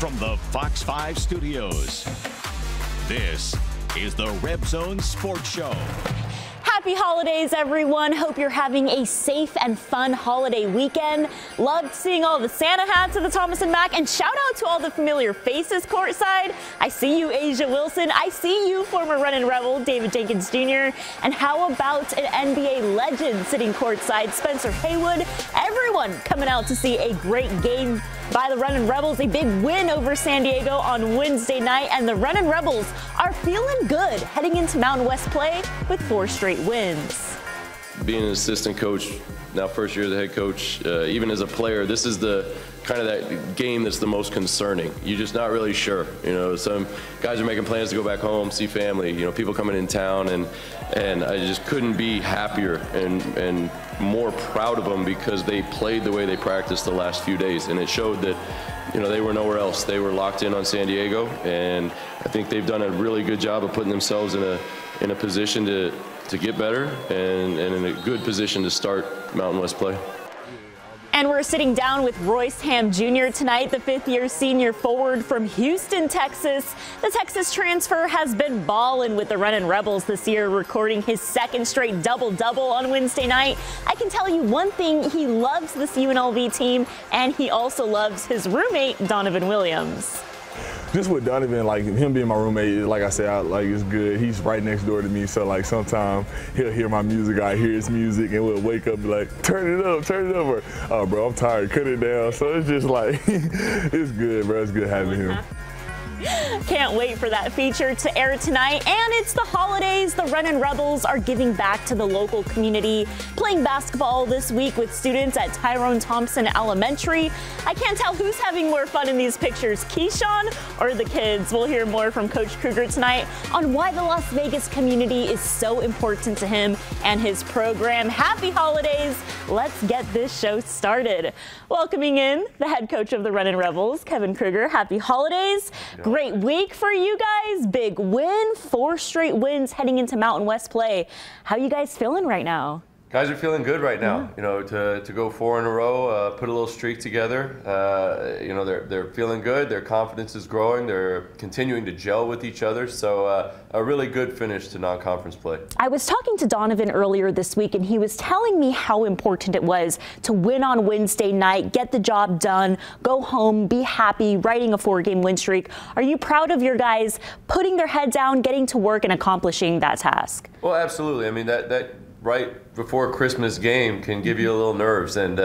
from the Fox 5 studios, this is the Reb Zone Sports Show. Happy holidays, everyone. Hope you're having a safe and fun holiday weekend. Loved seeing all the Santa hats at the Thomas and Mack, and shout out to all the familiar faces courtside. I see you, Asia Wilson. I see you, former Runnin Rebel David Jenkins Jr. And how about an NBA legend sitting courtside, Spencer Haywood? Everyone coming out to see a great game by the Runnin Rebels, a big win over San Diego on Wednesday night, and the Runnin Rebels are feeling good heading into Mountain West play with 4 straight wins. Being an assistant coach, now first year as a head coach, even as a player, this is the kind of that game that's the most concerning. You're just not really sure. You know, some guys are making plans to go back home, see family, you know, people coming in town, and I just couldn't be happier and more proud of them because they played the way they practiced the last few days, and it showed that, you know, they were nowhere else. They were locked in on San Diego, and I think they've done a really good job of putting themselves in a position to get better and in a good position to start Mountain West play. And we're sitting down with Royce Hamm Jr. tonight, the 5th-year senior forward from Houston, Texas. The Texas transfer has been ballin' with the Runnin Rebels this year, recording his 2nd straight double-double on Wednesday night. I can tell you one thing, he loves this UNLV team, and he also loves his roommate, Donovan Williams. Just with Donovan, like him being my roommate, like I said, it's good. He's right next door to me, so like sometimes he'll hear my music, I hear his music, and we'll wake up and be like, turn it up, or, oh bro, I'm tired, cut it down. So it's just like, it's good, bro. It's good having him. Can't wait for that feature to air tonight. And it's the holidays. The Runnin Rebels are giving back to the local community, playing basketball this week with students at Tyrone Thompson Elementary. I can't tell who's having more fun in these pictures, Keyshawn or the kids. We'll hear more from Coach Kruger tonight on why the Las Vegas community is so important to him and his program. Happy holidays. Let's get this show started. Welcoming in the head coach of the Runnin Rebels, Kevin Kruger. Happy holidays. Great week for you guys. Big win, 4 straight wins heading into Mountain West play. How you guys feeling right now? Guys are feeling good right now. You know, to go 4 in a row, put a little streak together. You know, they're feeling good. Their confidence is growing. They're continuing to gel with each other. So a really good finish to non-conference play. I was talking to Donovan earlier this week, and he was telling me how important it was to win on Wednesday night, get the job done, go home, be happy, riding a 4-game win streak. Are you proud of your guys putting their head down, getting to work, and accomplishing that task? Well, absolutely. I mean, that right before Christmas game can give you a little nerves, and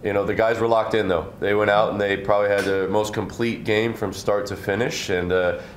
you know, the guys were locked in though. They went out and they probably had the most complete game from start to finish, and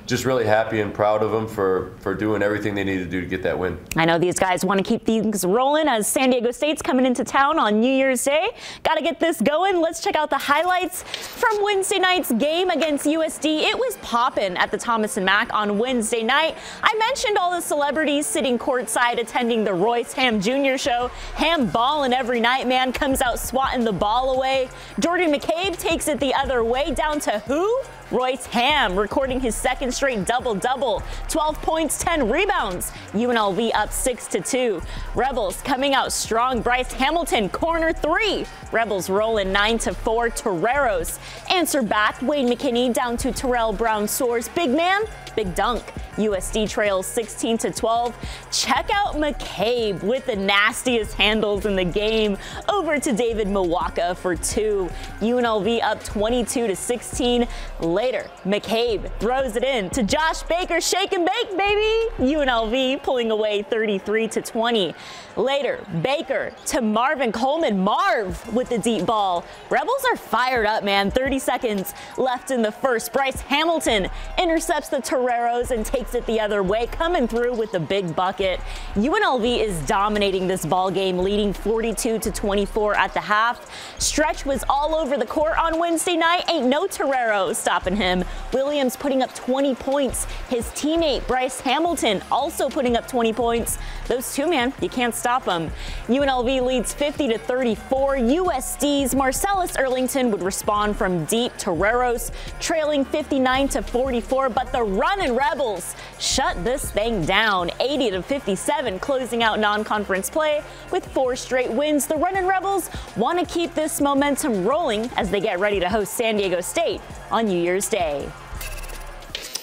just really happy and proud of them for doing everything they needed to do to get that win. I know these guys want to keep things rolling as San Diego State's coming into town on New Year's Day. Got to get this going. Let's check out the highlights from Wednesday night's game against USD. It was poppin' at the Thomas and Mack on Wednesday night. I mentioned all the celebrities sitting courtside attending the Royce Hamm Jr. show. Hamm ballin' every night, man, comes out swatting the ball away. Jordan McCabe takes it the other way, down to who? Royce Hamm, recording his 2nd straight double-double. 12 points, 10 rebounds. UNLV up 6-2. Rebels coming out strong. Bryce Hamilton, corner 3. Rebels rolling 9-4. Toreros answer back. Wayne McKinney down to Terrell Brown Soares. Big man, big dunk. USD trails 16-12. Check out McCabe with the nastiest handles in the game. Over to David Mwaka for 2. UNLV up 22-16. Later, McCabe throws it in to Josh Baker, shake and bake, baby. UNLV pulling away 33-20. Later, Baker to Marvin Coleman. Marv with the deep ball. Rebels are fired up, man. 30 seconds left in the first. Bryce Hamilton intercepts the Toreros and takes it the other way, coming through with the big bucket. UNLV is dominating this ball game, leading 42-24 at the half. Stretch was all over the court on Wednesday night. Ain't no Torero stopping him. Williams putting up 20 points. His teammate Bryce Hamilton also putting up 20 points. Those two, man, you can't stop them. UNLV leads 50-34. USD's Marcellus Earlington would respond from deep. Toreros trailing 59-44, but the Runnin Rebels shut this thing down. 80-57, closing out non-conference play with 4 straight wins. The Runnin Rebels want to keep this momentum rolling as they get ready to host San Diego State on New Year's Year's Day.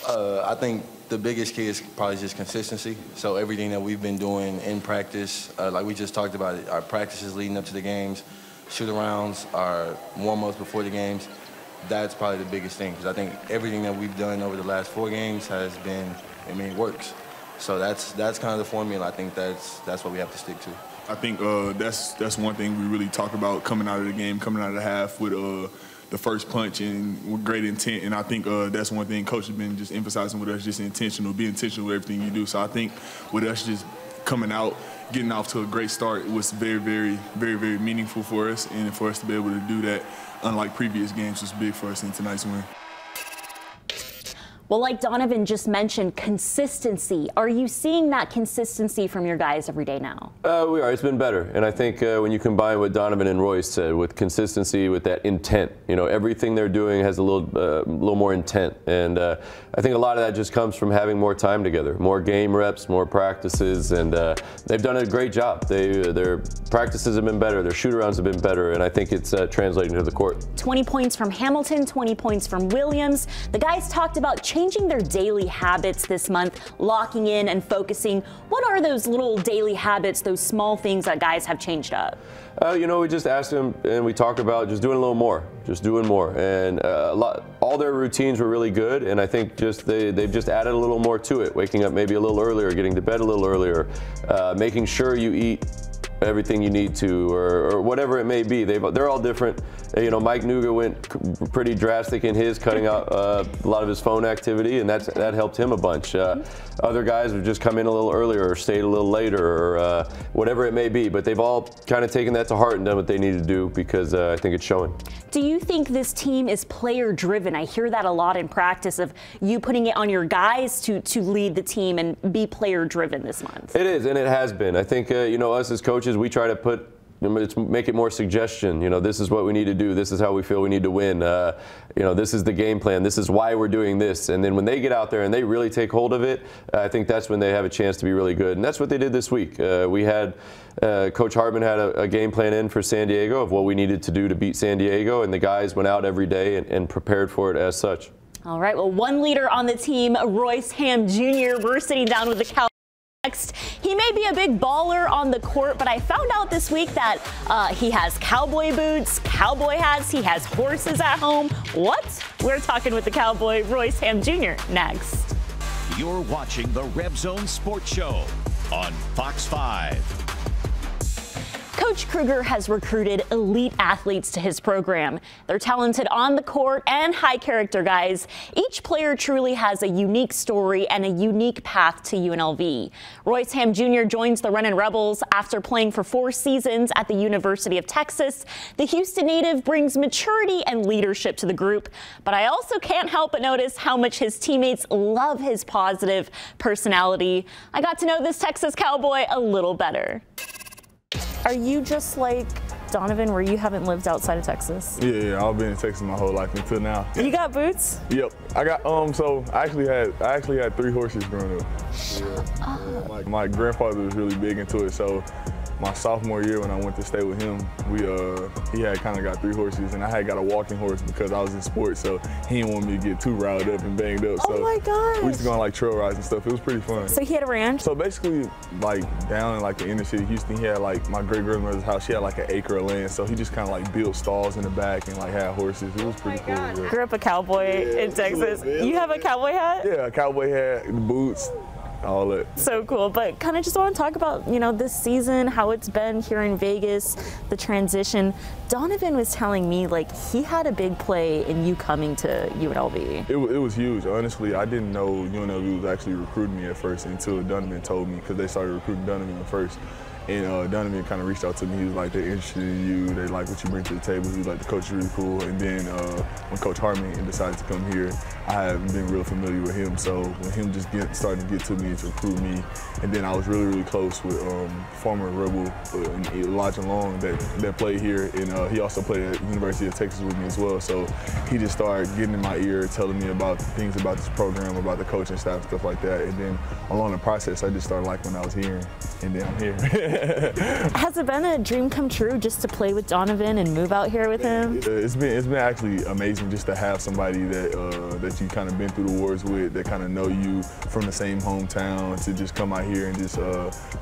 I think the biggest key is probably just consistency. So everything that we've been doing in practice, like we just talked about it, our practices leading up to the games, shoot-arounds, our warm-ups before the games, that's probably the biggest thing. Because I think everything that we've done over the last 4 games has been, it works. So that's kind of the formula. I think that's what we have to stick to. I think that's one thing we really talk about coming out of the game, coming out of the half with the first punch and with great intent. And I think that's one thing Coach has been just emphasizing with us, just intentional, be intentional with everything you do. So I think with us just coming out, getting off to a great start, it was very, very, very, very meaningful for us. And for us to be able to do that, unlike previous games, was big for us in tonight's win. Well, like Donovan just mentioned, consistency. Are you seeing that consistency from your guys every day now? We are. It's been better. And I think when you combine what Donovan and Royce said with consistency, with that intent, everything they're doing has a little more intent. And I think a lot of that just comes from having more time together, more game reps, more practices. And they've done a great job. Their practices have been better. Their shoot-arounds have been better. And I think it's translating to the court. 20 points from Hamilton, 20 points from Williams. The guys talked about changing their daily habits this month, locking in and focusing. What are those little daily habits, those small things that guys have changed up? We just asked them and we talked about just doing a little more, just doing more. And all their routines were really good. And I think they've just added a little more to it, waking up maybe a little earlier, getting to bed a little earlier, making sure you eat everything you need to, or whatever it may be. They're all different. Mike Nuga went pretty drastic in his, cutting out a lot of his phone activity, and that helped him a bunch. Other guys have just come in a little earlier or stayed a little later, or whatever it may be. But they've all kind of taken that to heart and done what they need to do, because I think it's showing. Do you think this team is player-driven? I hear that a lot in practice, of you putting it on your guys to lead the team and be player-driven this month. It is, and it has been. I think us as coaches, we try to make it more suggestion. This is what we need to do. This is how we feel we need to win. This is the game plan. This is why we're doing this. And then when they get out there and they really take hold of it, I think that's when they have a chance to be really good. And that's what they did this week. We had Coach Hartman had a game plan in for San Diego of what we needed to do to beat San Diego, and the guys went out every day and prepared for it as such. All right. Well, one leader on the team, Royce Hamm Jr. We're sitting down with the Cowboys. Next, he may be a big baller on the court, but I found out this week that he has cowboy boots, cowboy hats, he has horses at home. What? We're talking with the Cowboy, Royce Hamm Jr. next. You're watching the Reb Zone Sports Show on Fox 5. Coach Kruger has recruited elite athletes to his program. They're talented on the court and high character guys. Each player truly has a unique story and a unique path to UNLV. Royce Hamm Jr. joins the Runnin Rebels after playing for 4 seasons at the University of Texas. The Houston native brings maturity and leadership to the group, but I also can't help but notice how much his teammates love his positive personality. I got to know this Texas Cowboy a little better. Are you just like Donovan, where you haven't lived outside of Texas? Yeah, I've been in Texas my whole life until now. You got boots? Yep. I got so I actually had 3 horses growing up. Yeah. My grandfather was really big into it, so my sophomore year when I went to stay with him, he had kind of got 3 horses, and I had got a walking horse because I was in sports, so he didn't want me to get too riled up and banged up. Oh my gosh. We used to go on like trail rides and stuff. It was pretty fun. So he had a ranch? So basically, like down in like the inner city of Houston, he had like my great grandmother's house. She had like an acre of land, so he just kind of like built stalls in the back and like had horses. It was pretty cool. Yeah. Grew up a cowboy in Texas. You have a cowboy hat? Yeah, a cowboy hat, the boots. All that. So cool. But kind of just want to talk about, this season, how it's been here in Vegas, the transition. Donovan was telling me like he had a big play in you coming to UNLV. It was huge. Honestly, I didn't know UNLV was actually recruiting me at first until Donovan told me, because they started recruiting Donovan at first. And Donovan kind of reached out to me. He was like, they're interested in you. They like what you bring to the table. He was like, the coach is really cool. And then when Coach Hartman decided to come here, I haven't been real familiar with him. So when him just started to get to me and to recruit me, and then I was really, really close with former Rebel Elijah Long that played here. And he also played at the University of Texas with me as well. So he just started getting in my ear, telling me about things about this program, about the coaching staff, stuff like that. And then along the process, I just started liking what I was hearing. And then I'm here. Has it been a dream come true just to play with Donovan and move out here with him? It's been actually amazing just to have somebody that that you kind of been through the wars with, that kind of know you from the same hometown, to just come out here and just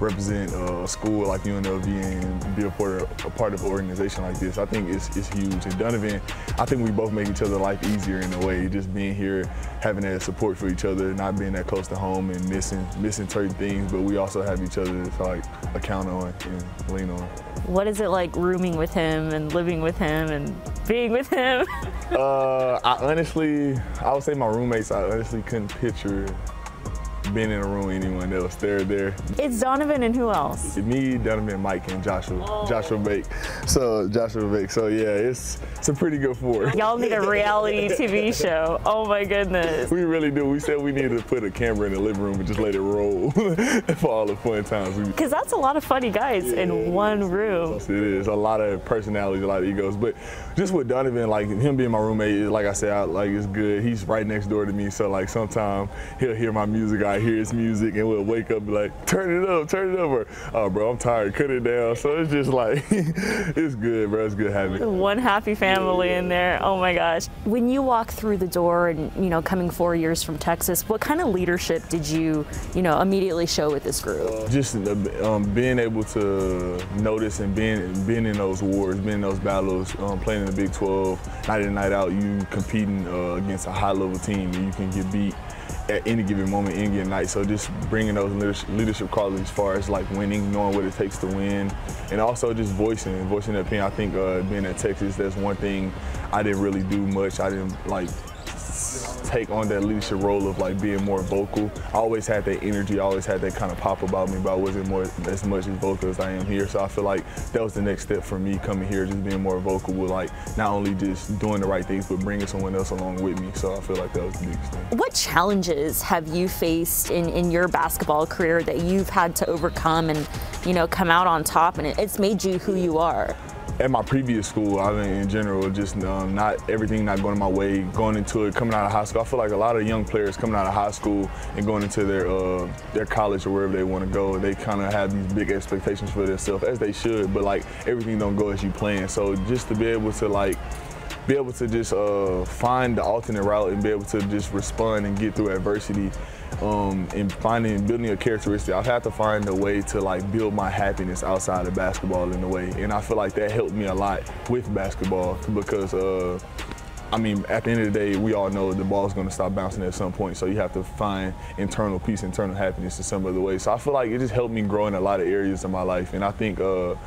represent a school like UNLV and be a part of an organization like this. I think it's huge. And Donovan, I think we both make each other life easier in a way. Just being here, having that support for each other, not being that close to home and missing certain things, but we also have each other to like account on and lean on. What is it like rooming with him and living with him and being with him? I would say my roommates, I honestly couldn't picture being in a room with anyone else. There. It's Donovan and who else? Me, Donovan, Mike, and Joshua Bake. So yeah, it's a pretty good four. Y'all need a reality TV show. Oh my goodness. We really do. We said we needed to put a camera in the living room and just let it roll for all the fun times. Because that's a lot of funny guys in one room. It is a lot of personalities, a lot of egos. But just with Donovan, like him being my roommate, like I said, it's good. He's right next door to me, so like sometimes he'll hear my music, I hear his music, and we'll wake up and be like, turn it up, or, oh bro, I'm tired, cut it down. So it's just like, it's good, bro. It's good having it. One happy family in there. Oh my gosh. When you walk through the door and, coming 4 years from Texas, what kind of leadership did you, immediately show with this group? Just being able to notice and being in those wars, being in those battles, playing in the Big 12, night in, night out, you competing against a high-level team, and you can get beat at any given moment, any given night. So just bringing those leadership qualities as far as like winning, knowing what it takes to win, and also just voicing the opinion. I think being at Texas, that's one thing I didn't really do much. I didn't take on that leadership role of like being more vocal. I always had that energy, I always had that kind of pop about me, but I wasn't as much as vocal as I am here. So I feel like that was the next step for me coming here, just being more vocal with like not only just doing the right things, but bringing someone else along with me. So I feel like that was the biggest thing. What challenges have you faced in your basketball career that you've had to overcome and, come out on top, and it's made you who you are? At my previous school, I mean, in general, just not everything not going my way, going into it, coming out of high school. I feel like a lot of young players coming out of high school and going into their college or wherever they want to go, they kind of have these big expectations for themselves, as they should, but like everything don't go as you plan. So just to be able to just find the alternate route and be able to just respond and get through adversity, and building a characteristic. I've had to find a way to like build my happiness outside of basketball in a way, and I feel like that helped me a lot with basketball because I mean, at the end of the day, we all know the ball's going to stop bouncing at some point, so you have to find internal peace, internal happiness in some other way. So I feel like it just helped me grow in a lot of areas of my life, and I think a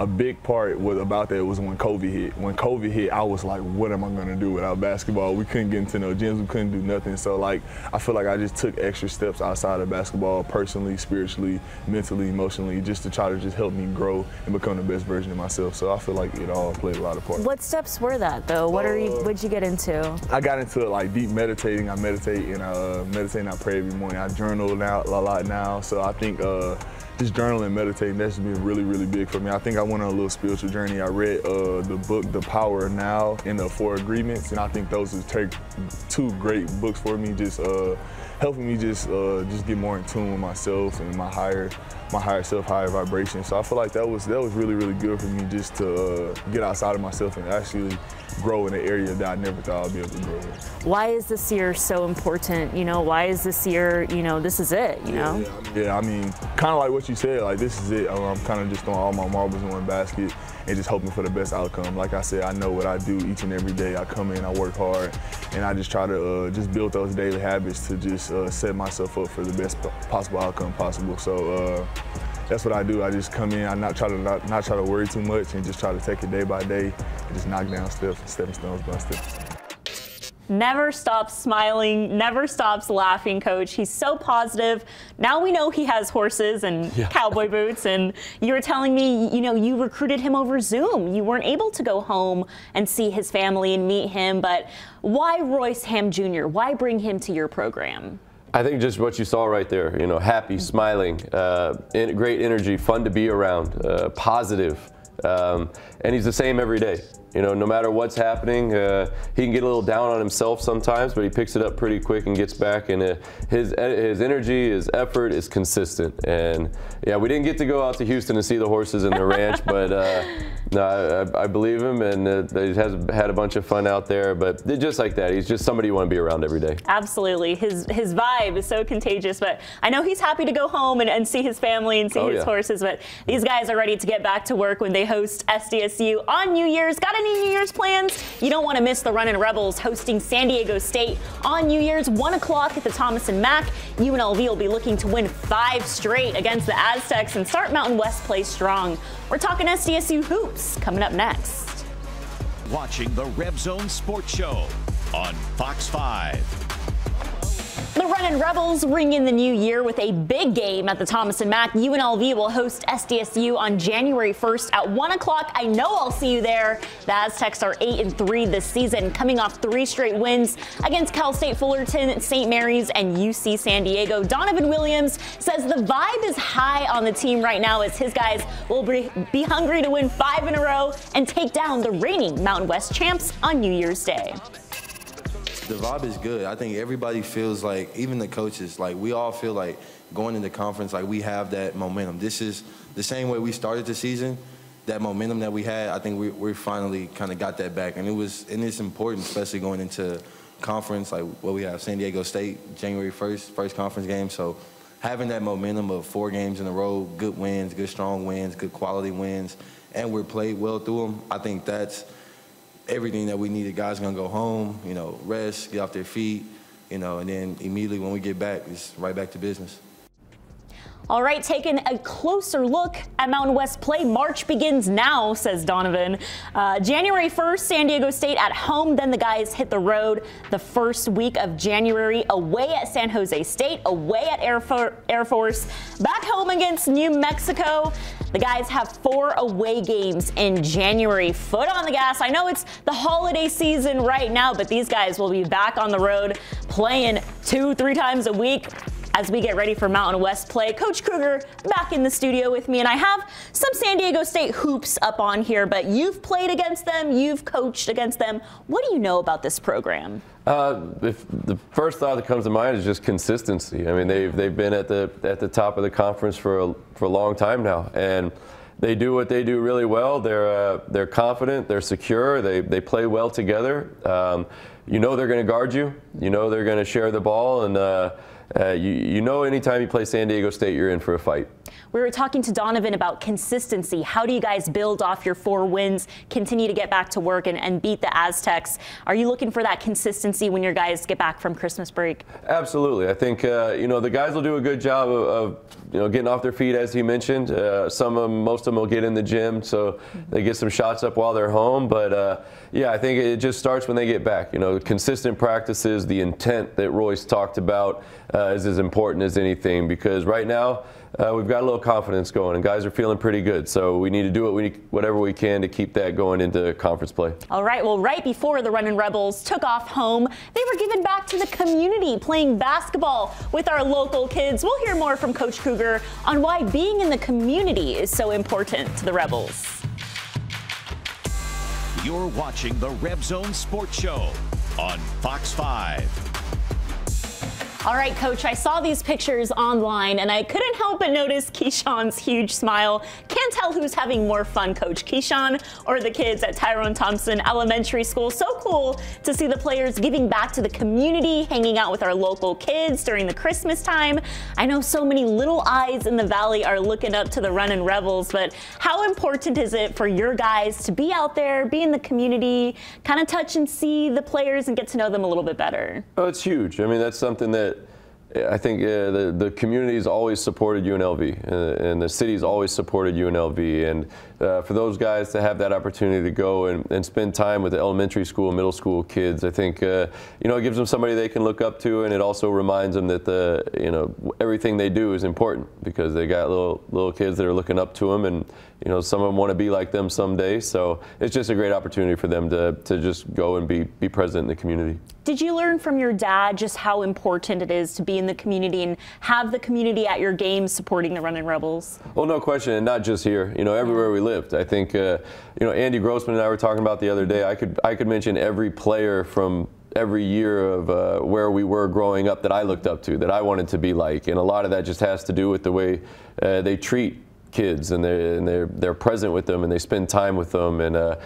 big part about that was when COVID hit. When COVID hit, I was like, what am I gonna do without basketball? We couldn't get into no gyms, we couldn't do nothing. So like, I feel like I just took extra steps outside of basketball, personally, spiritually, mentally, emotionally, just to try to just help me grow and become the best version of myself. So I feel like it all played a lot of part. What steps were that though? What'd you get into? I got into like deep meditating. I meditate and I pray every morning. I journal now a lot now. So I think just journaling and meditating, that's been really, really big for me. I think I went on a little spiritual journey. I read the book, The Power Now and the Four Agreements, and I think those are two great books for me, just helping me just get more in tune with myself and my higher self, higher vibration. So I feel like that was really, really good for me, just to get outside of myself and actually grow in an area that I never thought I'd be able to grow in. Why is this year so important? Why is this year, this is it, Yeah, I mean, kind of like what you said, like this is it. I'm kind of just throwing all my marbles in one basket and just hoping for the best outcome. Like I said, I know what I do each and every day. I come in, I work hard, and I just try to just build those daily habits to just set myself up for the best possible outcome possible. So that's what I do. I just come in, I not try to worry too much, and just try to take it day by day and just knock down stepping stones by step. Never stops smiling, never stops laughing, Coach. He's so positive. Now we know he has horses and cowboy boots, and you were telling me, you recruited him over Zoom. You weren't able to go home and see his family and meet him, but why Royce Hamm Jr.? Why bring him to your program? I think just what you saw right there, happy, smiling, great energy, fun to be around, positive, and he's the same every day. You know, no matter what's happening, he can get a little down on himself sometimes, but he picks it up pretty quick and gets back. And his energy, his effort is consistent. And yeah, we didn't get to go out to Houston to see the horses in the ranch, but no, I believe him, and he has had a bunch of fun out there. But just like that, he's just somebody you want to be around every day. Absolutely, his vibe is so contagious. But I know he's happy to go home and see his family and see his horses. But these guys are ready to get back to work when they host SDSU on New Year's. Got any New Year's plans? You don't want to miss the Runnin Rebels hosting San Diego State on New Year's, 1 o'clock at the Thomas and Mack. UNLV will be looking to win 5 straight against the Aztecs and start Mountain West play strong. We're talking SDSU hoops coming up next. Watching the Reb Zone Sports Show on Fox 5. The Runnin Rebels ring in the new year with a big game at the Thomas and Mack. UNLV will host SDSU on January 1st at 1 o'clock. I know I'll see you there. The Aztecs are 8-3 this season, coming off 3 straight wins against Cal State Fullerton, St. Mary's, and UC San Diego. Donovan Williams says the vibe is high on the team right now as his guys will be hungry to win 5 in a row and take down the reigning Mountain West champs on New Year's Day. The vibe is good. I think everybody feels like, even the coaches, like we all feel like going into conference, like we have that momentum. This is the same way we started the season. That momentum that we had, I think we finally kind of got that back. And it's important, especially going into conference, like what we have, San Diego State, January 1st, first conference game. So having that momentum of 4 games in a row, good wins, good strong wins, good quality wins, and we're played well through them, I think that's everything that we needed. Guys gonna go home, you know, rest, get off their feet, you know, and then immediately when we get back, it's right back to business. All right, taking a closer look at Mountain West play. March begins now, says Donovan. January 1st, San Diego State at home. Then the guys hit the road the first week of January, away at San Jose State, away at Air Force, back home against New Mexico. The guys have 4 away games in January. Foot on the gas. I know it's the holiday season right now, but these guys will be back on the road playing 2-3 times a week as we get ready for Mountain West play. Coach Kruger back in the studio with me, and I have some San Diego State hoops up on here, but you've played against them, you've coached against them. What do you know about this program? The first thought that comes to mind is just consistency. I mean, they've been at the top of the conference for a long time now, and they do what they do really well. They're confident, they're secure, they play well together. You know they're going to guard you. You know they're going to share the ball, and you know anytime you play San Diego State, you're in for a fight. We were talking to Donovan about consistency. How do you guys build off your 4 wins, continue to get back to work and beat the Aztecs? Are you looking for that consistency when your guys get back from Christmas break? Absolutely. I think, you know, the guys will do a good job of you know, getting off their feet, as he mentioned. Most of them will get in the gym, so they get some shots up while they're home. But, yeah, I think it just starts when they get back. You know, consistent practices, the intent that Royce talked about is as important as anything, because right now, we've got a little confidence going, and guys are feeling pretty good. So we need to do whatever we can to keep that going into conference play. All right. Well, right before the Runnin Rebels took off home, they were giving back to the community, playing basketball with our local kids. We'll hear more from Coach Kruger on why being in the community is so important to the Rebels. You're watching the Reb Zone Sports Show on Fox 5. All right, Coach, I saw these pictures online, and I couldn't help but notice Keyshawn's huge smile. Can't tell who's having more fun, Coach, Keyshawn or the kids at Tyrone Thompson Elementary School. So cool to see the players giving back to the community, hanging out with our local kids during the Christmas time. I know so many little eyes in the Valley are looking up to the Runnin Rebels, but how important is it for your guys to be out there, be in the community, kind of touch and see the players and get to know them a little bit better? Oh, it's huge. I mean, that's something that I think the community's always supported UNLV, and the city's always supported UNLV. And for those guys to have that opportunity to go and spend time with the elementary school, middle school kids, I think you know, it gives them somebody they can look up to, and it also reminds them that you know, everything they do is important, because they got little kids that are looking up to them, and you know, some of them want to be like them someday. So it's just a great opportunity for them to just go and be present in the community. Did you learn from your dad just how important it is to be in the community and have the community at your games supporting the Runnin Rebels? Well, no question, and not just here. You know, everywhere we lived. I think, you know, Andy Grossman and I were talking about the other day. I could mention every player from every year of where we were growing up that I looked up to, that I wanted to be like, and a lot of that just has to do with the way they treat kids, and they're present with them, and they spend time with them, and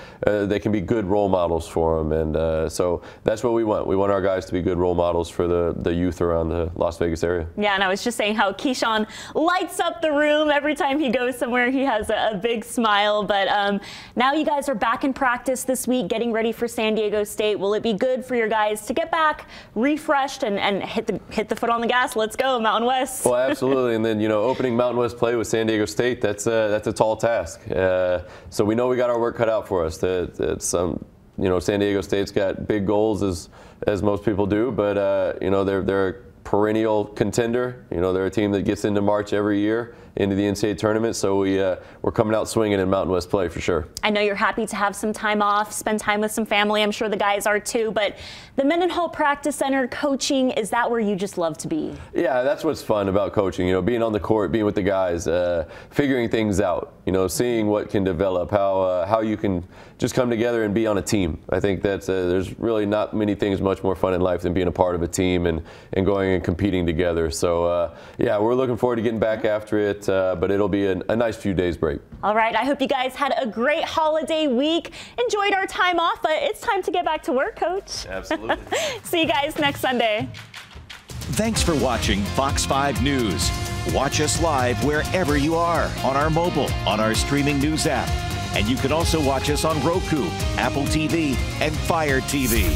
they can be good role models for them, and so that's what we want. We want our guys to be good role models for the youth around the Las Vegas area. Yeah, and I was just saying how Keyshawn lights up the room every time he goes somewhere. He has a big smile, but now you guys are back in practice this week, getting ready for San Diego State. Will it be good for your guys to get back refreshed and hit the foot on the gas? Let's go, Mountain West. Well, absolutely, and then, you know, opening Mountain West play with San Diego State, that's a tall task. So we know we got our work cut out for us. You know, San Diego State's got big goals, as most people do, but you know, they're a perennial contender. You know, they're a team that gets into March every year, into the NCAA tournament, so we're coming out swinging in Mountain West play for sure. I know you're happy to have some time off, spend time with some family. I'm sure the guys are too, but the Mendenhall Practice Center coaching, is that where you just love to be? Yeah, that's what's fun about coaching, you know, being on the court, being with the guys, figuring things out, you know, seeing what can develop, how you can just come together and be on a team. I think that's there's really not many things much more fun in life than being a part of a team and going and competing together. So yeah, we're looking forward to getting back after it. But it'll be a nice few days break. All right, I hope you guys had a great holiday week, enjoyed our time off, but it's time to get back to work, Coach. Absolutely. See you guys next Sunday. Thanks for watching Fox 5 News. Watch us live wherever you are, on our mobile, on our streaming news app. And you can also watch us on Roku, Apple TV, and Fire TV.